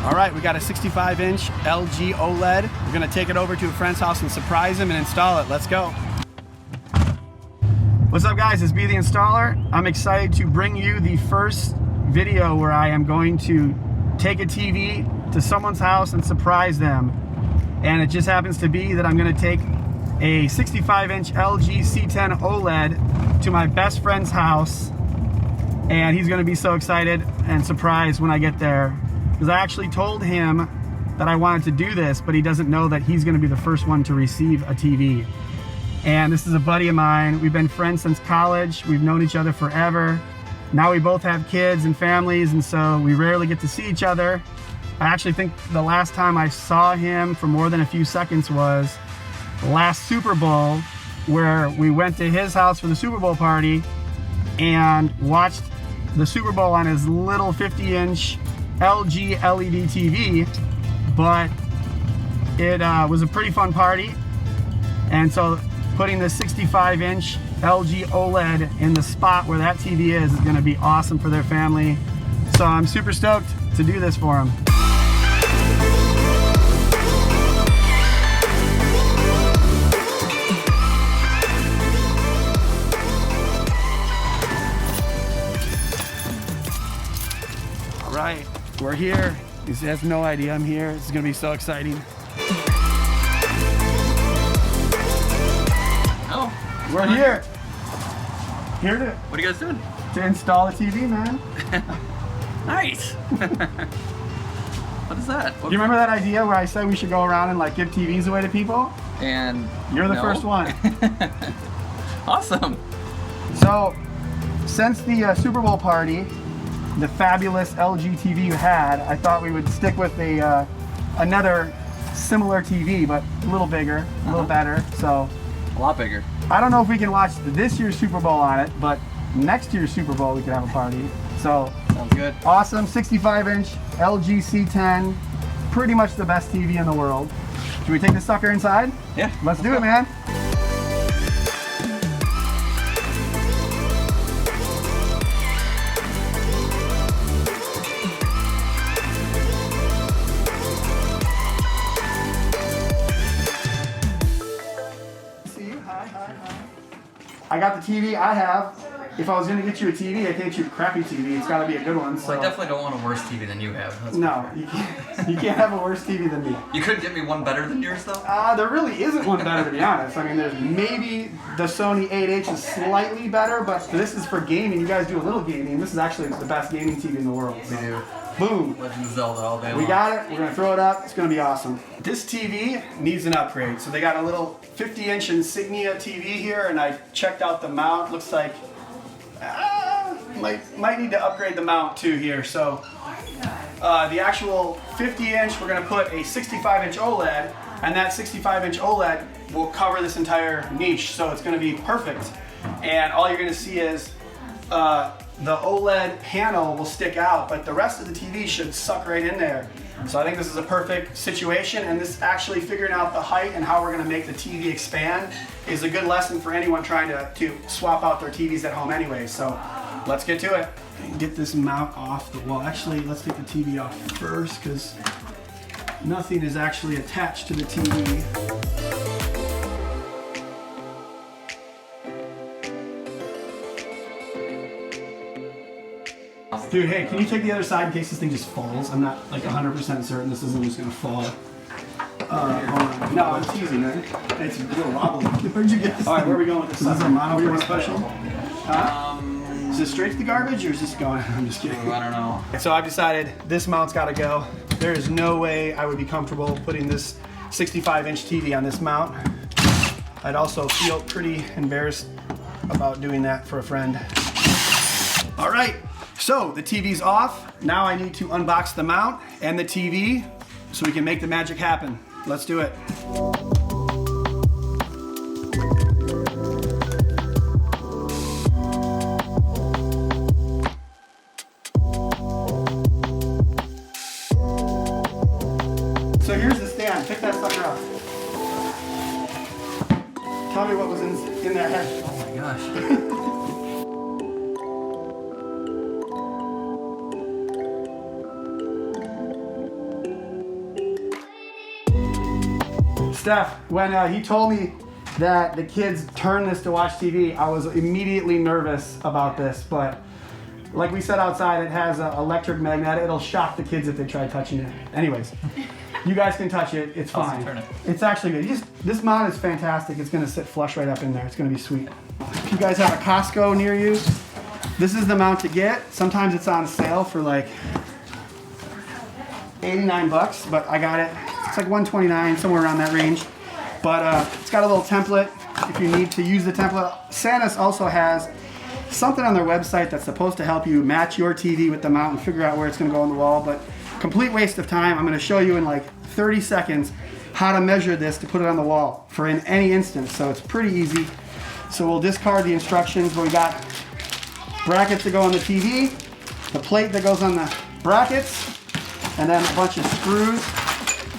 All right, we got a 65-inch LG OLED. We're gonna take it over to a friend's house and surprise him and install it. Let's go. What's up guys, it's B the Installer. I'm excited to bring you the first video where I am going to take a TV to someone's house and surprise them. And it just happens to be that I'm gonna take a 65-inch LG C10 OLED to my best friend's house. And he's gonna be so excited and surprised when I get there. Because I actually told him that I wanted to do this, but he doesn't know that he's gonna be the first one to receive a TV. And this is a buddy of mine. We've been friends since college. We've known each other forever. Now we both have kids and families, and so we rarely get to see each other. I actually think the last time I saw him for more than a few seconds was last Super Bowl, where we went to his house for the Super Bowl party and watched the Super Bowl on his little 50-inch LG LED TV, but it was a pretty fun party. And so putting the 65-inch LG OLED in the spot where that TV is going to be awesome for their family. So I'm super stoked to do this for them. All right, we're here. He has no idea I'm here. This is going to be so exciting. We're here. Here to. What are you guys doing? To install a TV, man. Nice. What is that? Do you remember that idea where I said we should go around and like give TVs away to people? And you're the first one. Awesome. So, since the Super Bowl party, the fabulous LG TV you had, I thought we would stick with a another similar TV, but a little bigger, a little better. So. A lot bigger. I don't know if we can watch this year's Super Bowl on it, but next year's Super Bowl we could have a party. So sounds good. Awesome 65-inch LG C10, pretty much the best TV in the world. Should we take this sucker inside? Yeah. Let's do it, man. I got the TV I have. If I was going to get you a TV, I can't get you a crappy TV. It's got to be a good one. So. Well, I definitely don't want a worse TV than you have. No, you can't have a worse TV than me. You couldn't get me one better than yours, though? There really isn't one better, to be honest. I mean, there's maybe the Sony 8H is slightly better, but this is for gaming. You guys do a little gaming. This is actually the best gaming TV in the world. So. We do. Boom. Legend of Zelda all day long. We got it. We're going to throw it up. It's going to be awesome. This TV needs an upgrade. So they got a little 50-inch Insignia TV here, and I checked out the mount. Looks like might need to upgrade the mount too here. So the actual 50-inch, we're going to put a 65-inch OLED, and that 65-inch OLED will cover this entire niche. So it's going to be perfect. And all you're going to see is the OLED panel will stick out, but the rest of the TV should suck right in there. So I think this is a perfect situation, and this actually figuring out the height and how we're going to make the TV expand is a good lesson for anyone trying to swap out their TVs at home anyway. So let's get to it. Get this mount off the wall. Actually, let's take the TV off first because nothing is actually attached to the TV. Dude, hey, can you take the other side in case this thing just falls? I'm not like 100% certain this isn't just gonna fall. No, I'm teasing, man. It's real wobbly. Where'd you get this? All right, where are we going with this? Is this a mono special? Is this straight to the garbage or is this going? I'm just kidding. I don't know. So I've decided this mount's gotta go. There is no way I would be comfortable putting this 65-inch TV on this mount. I'd also feel pretty embarrassed about doing that for a friend. All right. So the TV's off. Now I need to unbox the mount and the TV so we can make the magic happen. Let's do it. So here's the stand. Pick that sucker up. Tell me what was in that head. Oh my gosh. Steph, when he told me that the kids turn this to watch TV, I was immediately nervous about this, but like we said outside, it has an electric magnet. It'll shock the kids if they try touching it. Anyways, you guys can touch it. It's fine. Turn it. It's actually good. This mount is fantastic. It's gonna sit flush right up in there. It's gonna be sweet. If you guys have a Costco near you, this is the mount to get. Sometimes it's on sale for like 89 bucks, but I got it. It's like 129, somewhere around that range. But it's got a little template if you need to use the template. Sanus also has something on their website that's supposed to help you match your TV with the mount and figure out where it's gonna go on the wall, but complete waste of time. I'm gonna show you in like 30 seconds how to measure this to put it on the wall for in any instance, so it's pretty easy. So we'll discard the instructions, but we got brackets that go on the TV, the plate that goes on the brackets, and then a bunch of screws,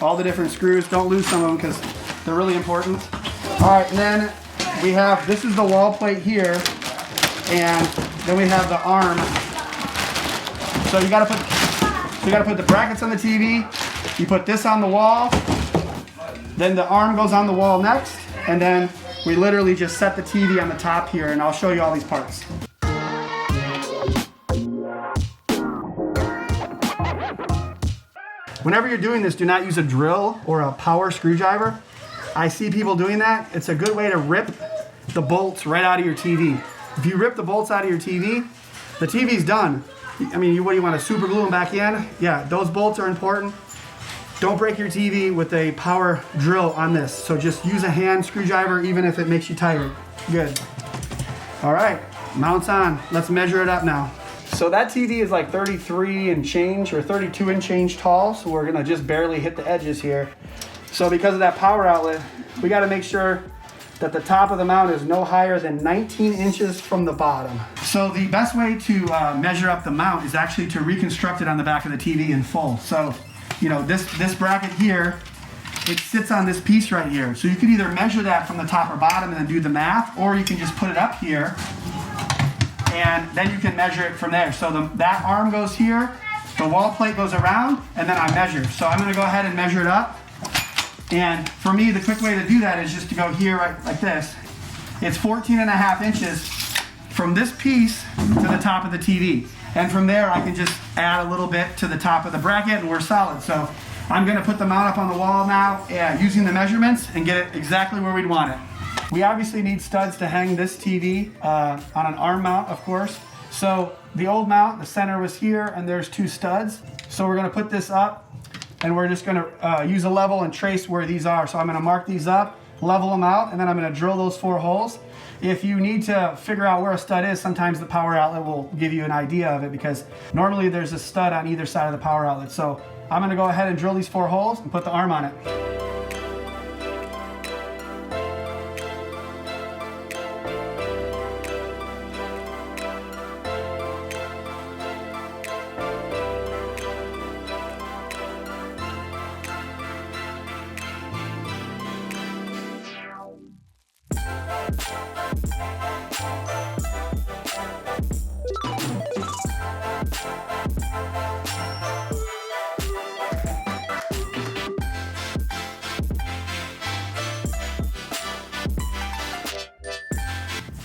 all the different screws. Don't lose some of them because they're really important. All right, and then we have, this is the wall plate here, and then we have the arm. So you gotta put the brackets on the TV, you put this on the wall, then the arm goes on the wall next, and then we literally just set the TV on the top here, and I'll show you all these parts. Whenever you're doing this, do not use a drill or a power screwdriver. I see people doing that. It's a good way to rip the bolts right out of your TV. If you rip the bolts out of your TV, the TV's done. I mean, what do you want, to super glue them back in? Yeah, those bolts are important. Don't break your TV with a power drill on this. So just use a hand screwdriver even if it makes you tired. Good. All right, mount's on. Let's measure it up now. So that TV is like 33 and change or 32 and change tall, so we're gonna just barely hit the edges here. So because of that power outlet, we gotta make sure that the top of the mount is no higher than 19 inches from the bottom. So the best way to measure up the mount is actually to reconstruct it on the back of the TV in full. So, you know, this bracket here, it sits on this piece right here. So you could either measure that from the top or bottom and then do the math, or you can just put it up here and then you can measure it from there. So that arm goes here, the wall plate goes around, and then I measure. So I'm gonna go ahead and measure it up. And for me, the quick way to do that is just to go here right like this. It's 14.5 inches from this piece to the top of the TV. And from there, I can just add a little bit to the top of the bracket and we're solid. So I'm gonna put the mount up on the wall now, using the measurements and get it exactly where we'd want it. We obviously need studs to hang this TV on an arm mount, of course. So the old mount, the center was here and there's 2 studs. So we're gonna put this up and we're just gonna use a level and trace where these are. So I'm gonna mark these up, level them out, and then I'm gonna drill those 4 holes. If you need to figure out where a stud is, sometimes the power outlet will give you an idea of it because normally there's a stud on either side of the power outlet. So I'm gonna go ahead and drill these 4 holes and put the arm on it.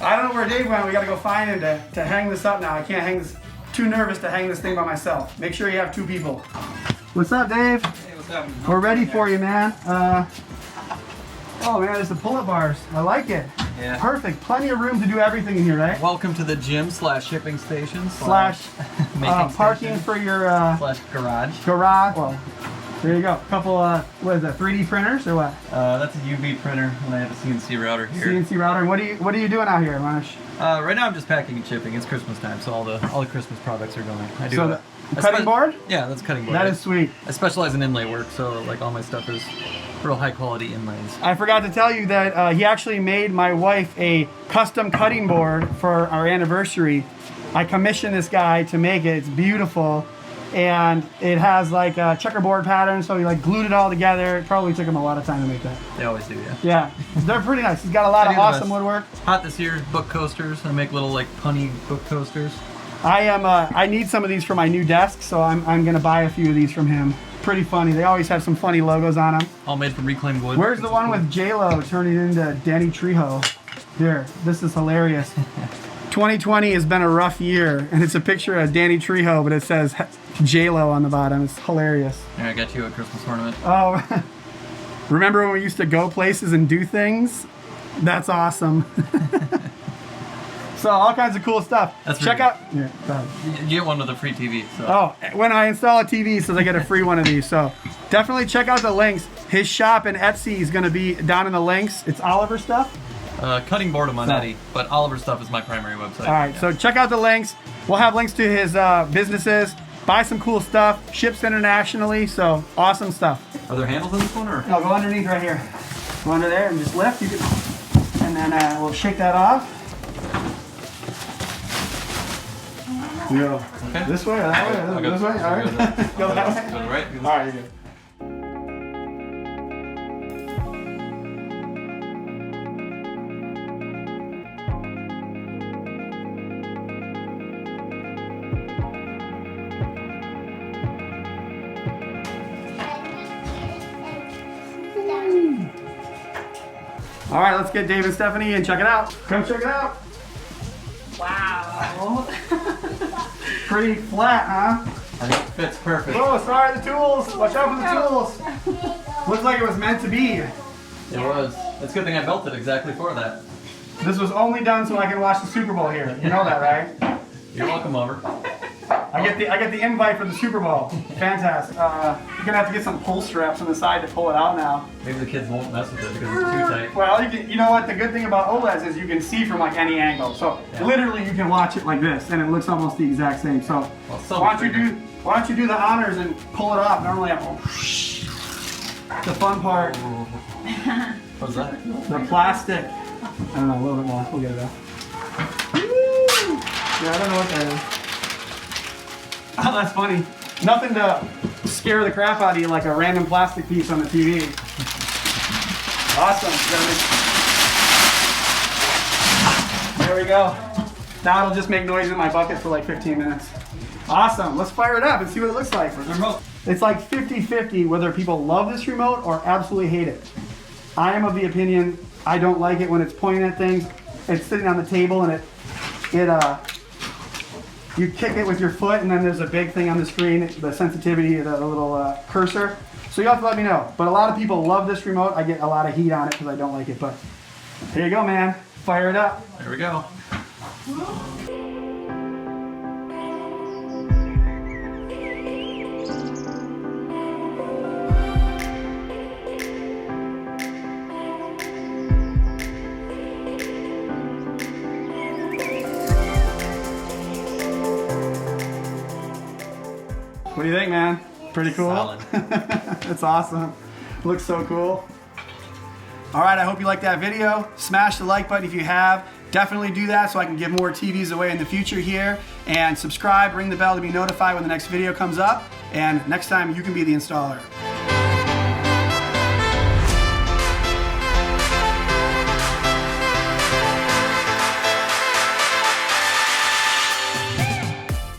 I don't know where Dave went. We gotta go find him to hang this up now. I can't hang this, too nervous to hang this thing by myself. Make sure you have 2 people. What's up, Dave? Hey, what's up? We're ready for you, man. Oh man, there's the pull-up bars. I like it. Yeah. Perfect. Plenty of room to do everything in here, right? Welcome to the gym / shipping station / Parking station for your / garage. garage. Well, there you go. A couple, what is that, 3D printers or what? That's a UV printer, and I have a CNC router here. CNC router. What are you doing out here, Manish? Right now I'm just packing and shipping. It's Christmas time, so all the Christmas products are going. I do. So the cutting board? Yeah, that's cutting board. That is sweet. I specialize in inlay work, so like all my stuff is real high quality inlays. I forgot to tell you that he actually made my wife a custom cutting board for our anniversary. I commissioned this guy to make it. It's beautiful. And it has like a checkerboard pattern, so he like glued it all together. It probably took him a lot of time to make that. They always do, yeah. Yeah, they're pretty nice. He's got a lot of awesome woodwork. It's hot this year, book coasters. I make little like punny book coasters. I need some of these for my new desk, so I'm gonna buy a few of these from him. pretty funny. They always have some funny logos on them. All made from reclaimed wood. Where's the one with J-Lo turning into Danny Trejo? Here, this is hilarious. 2020 has been a rough year, and it's a picture of Danny Trejo, but it says J-Lo on the bottom. It's hilarious. Here, I got you a Christmas ornament. Oh, remember when we used to go places and do things? That's awesome. So all kinds of cool stuff. Check out. Yeah, go ahead. You get one with a free TV. So. Oh, when I install a TV, it says I get a free one of these. So definitely check out the links. His shop and Etsy is going to be down in the links. It's Oliver stuff. Cutting boredom on Etsy, but Oliver stuff is my primary website. All right, so check out the links. We'll have links to his businesses. Buy some cool stuff. Ships internationally, so awesome stuff. Are there handles in this one, or? No, go underneath right here. Go under there and just lift. You can, and then we'll shake that off. You go this way or that way? This way? All right. Go that way? Go right. All right, you're good. All right, let's get Dave and Stephanie and check it out. Come check it out. Wow. Pretty flat, huh? I think it fits perfect. Oh, sorry, the tools. Watch out for the tools. Looks like it was meant to be. It was. It's a good thing I built it exactly for that. This was only done so I can watch the Super Bowl here. You know that, right? You're welcome over. I get the invite for the Super Bowl. Fantastic. You're gonna have to get some pull straps on the side to pull it out now. Maybe the kids won't mess with it because it's too tight. Well, you know what? The good thing about OLEDs is you can see from like any angle. So literally, you can watch it like this, and it looks almost the exact same. So why don't you do the honors and pull it off? Normally, the fun part. What's that? The plastic. I don't know, a little bit more. We'll get it out. Yeah, I don't know what that is. Oh, that's funny. Nothing to scare the crap out of you like a random plastic piece on the TV. Awesome. There we go. Now it'll just make noise in my bucket for like 15 minutes. Awesome. Let's fire it up and see what it looks like. Where's the remote? It's like 50-50 whether people love this remote or absolutely hate it. I am of the opinion I don't like it when it's pointing at things. It's sitting on the table and you kick it with your foot, and then there's a big thing on the screen, the sensitivity, the little cursor. So you'll have to let me know. But a lot of people love this remote. I get a lot of heat on it because I don't like it. But here you go, man. Fire it up. There we go. What do you think, man? Pretty cool? Solid. That's awesome. Looks so cool. All right, I hope you liked that video. Smash the like button if you have. Definitely do that so I can give more TVs away in the future here. And subscribe, ring the bell to be notified when the next video comes up. And next time, you can be the installer.